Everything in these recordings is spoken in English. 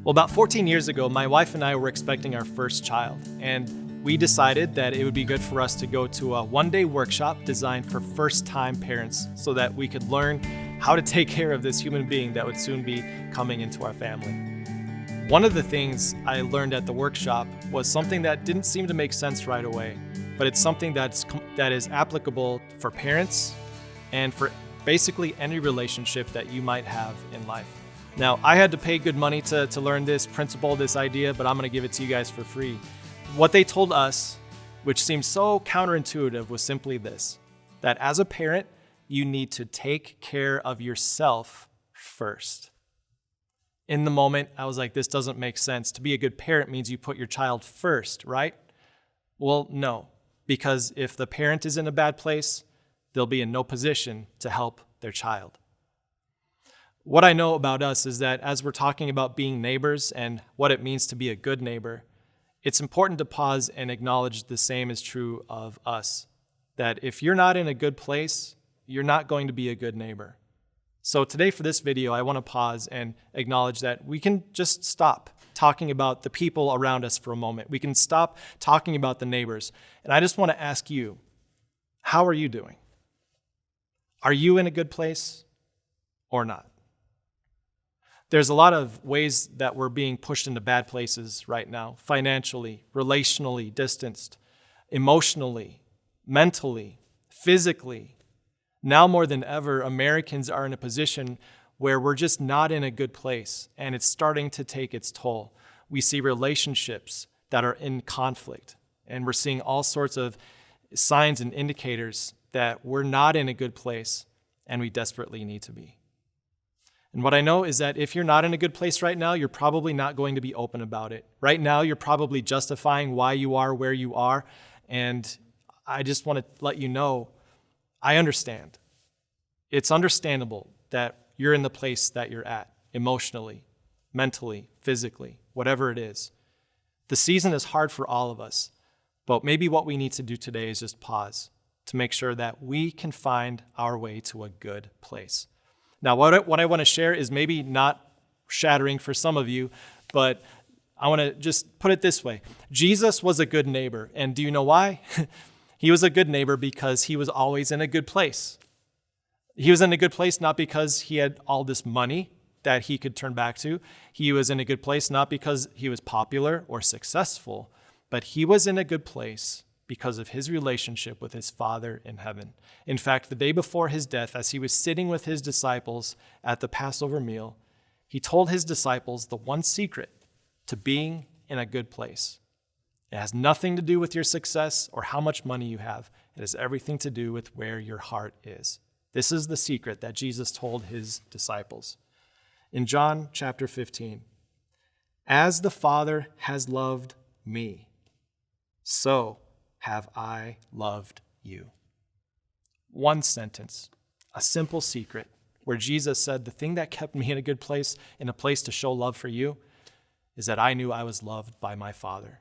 Well, about 14 years ago, my wife and I were expecting our first child, and we decided that it would be good for us to go to a one-day workshop designed for first-time parents so that we could learn how to take care of this human being that would soon be coming into our family. One of the things I learned at the workshop was something that didn't seem to make sense right away, but it's something that is applicable for parents and for basically any relationship that you might have in life. Now, I had to pay good money to learn this principle, this idea, but I'm going to give it to you guys for free. What they told us, which seems so counterintuitive, was simply this: that as a parent, you need to take care of yourself first. In the moment, I was like, this doesn't make sense. To be a good parent means you put your child first, right? Well, no, because if the parent is in a bad place, they'll be in no position to help their child. What I know about us is that as we're talking about being neighbors and what it means to be a good neighbor, it's important to pause and acknowledge the same is true of us. That if you're not in a good place, you're not going to be a good neighbor. So today for this video, I want to pause and acknowledge that we can just stop talking about the people around us for a moment. We can stop talking about the neighbors. And I just want to ask you, how are you doing? Are you in a good place or not? There's a lot of ways that we're being pushed into bad places right now: financially, relationally distanced, emotionally, mentally, physically. Now more than ever, Americans are in a position where we're just not in a good place, and it's starting to take its toll. We see relationships that are in conflict, and we're seeing all sorts of signs and indicators that we're not in a good place, and we desperately need to be. And what I know is that if you're not in a good place right now, you're probably not going to be open about it. Right now, you're probably justifying why you are where you are. And I just want to let you know, I understand. It's understandable that you're in the place that you're at, emotionally, mentally, physically, whatever it is. The season is hard for all of us, but maybe what we need to do today is just pause to make sure that we can find our way to a good place. Now, what I want to share is maybe not shattering for some of you, but I want to just put it this way. Jesus was a good neighbor, and do you know why? He was a good neighbor because he was always in a good place. He was in a good place not because he had all this money that he could turn back to. He was in a good place not because he was popular or successful, but he was in a good place because of his relationship with his Father in heaven. In fact, the day before his death, as he was sitting with his disciples at the Passover meal, he told his disciples the one secret to being in a good place. It has nothing to do with your success or how much money you have. It has everything to do with where your heart is. This is the secret that Jesus told his disciples. In John chapter 15, "As the Father has loved me, so have I loved you." One sentence, a simple secret, where Jesus said, the thing that kept me in a good place, in a place to show love for you, is that I knew I was loved by my Father.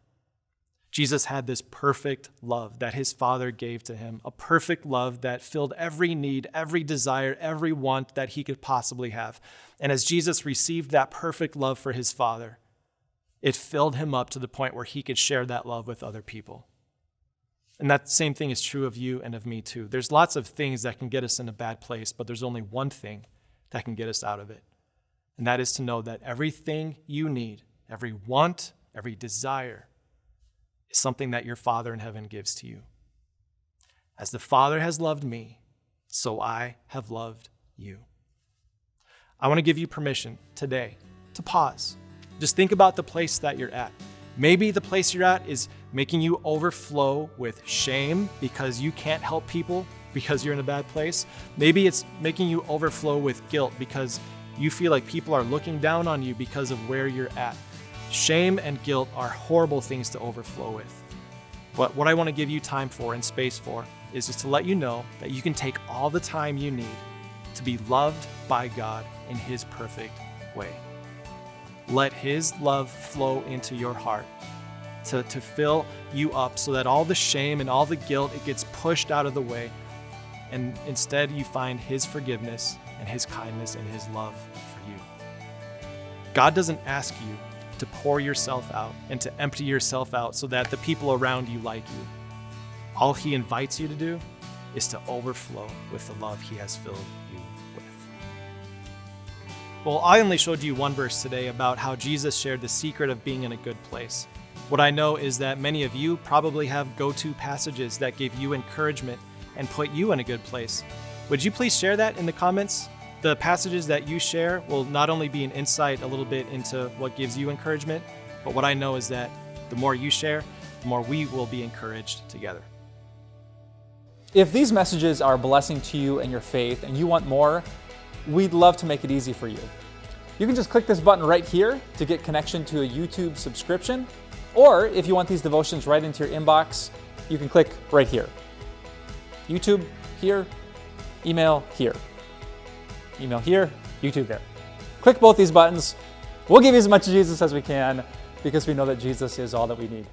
Jesus had this perfect love that his Father gave to him, a perfect love that filled every need, every desire, every want that he could possibly have. And as Jesus received that perfect love for his Father, it filled him up to the point where he could share that love with other people. And that same thing is true of you and of me too. There's lots of things that can get us in a bad place, but there's only one thing that can get us out of it. And that is to know that everything you need, every want, every desire, is something that your Father in heaven gives to you. As the Father has loved me, so I have loved you. I want to give you permission today to pause. Just think about the place that you're at. Maybe the place you're at is making you overflow with shame because you can't help people because you're in a bad place. Maybe it's making you overflow with guilt because you feel like people are looking down on you because of where you're at. Shame and guilt are horrible things to overflow with. But what I want to give you time for and space for is just to let you know that you can take all the time you need to be loved by God in his perfect way. Let his love flow into your heart to fill you up so that all the shame and all the guilt, it gets pushed out of the way. And instead you find his forgiveness and his kindness and his love for you. God doesn't ask you to pour yourself out and to empty yourself out so that the people around you like you. All he invites you to do is to overflow with the love he has filled you with. Well, I only showed you one verse today about how Jesus shared the secret of being in a good place. What I know is that many of you probably have go-to passages that give you encouragement and put you in a good place. Would you please share that in the comments? The passages that you share will not only be an insight a little bit into what gives you encouragement, but what I know is that the more you share, the more we will be encouraged together. If these messages are a blessing to you and your faith and you want more, we'd love to make it easy for you. You can just click this button right here to get connection to a YouTube subscription, or if you want these devotions right into your inbox, you can click right here. YouTube here, email here. Email here, YouTube there. Click both these buttons. We'll give you as much Jesus as we can because we know that Jesus is all that we need.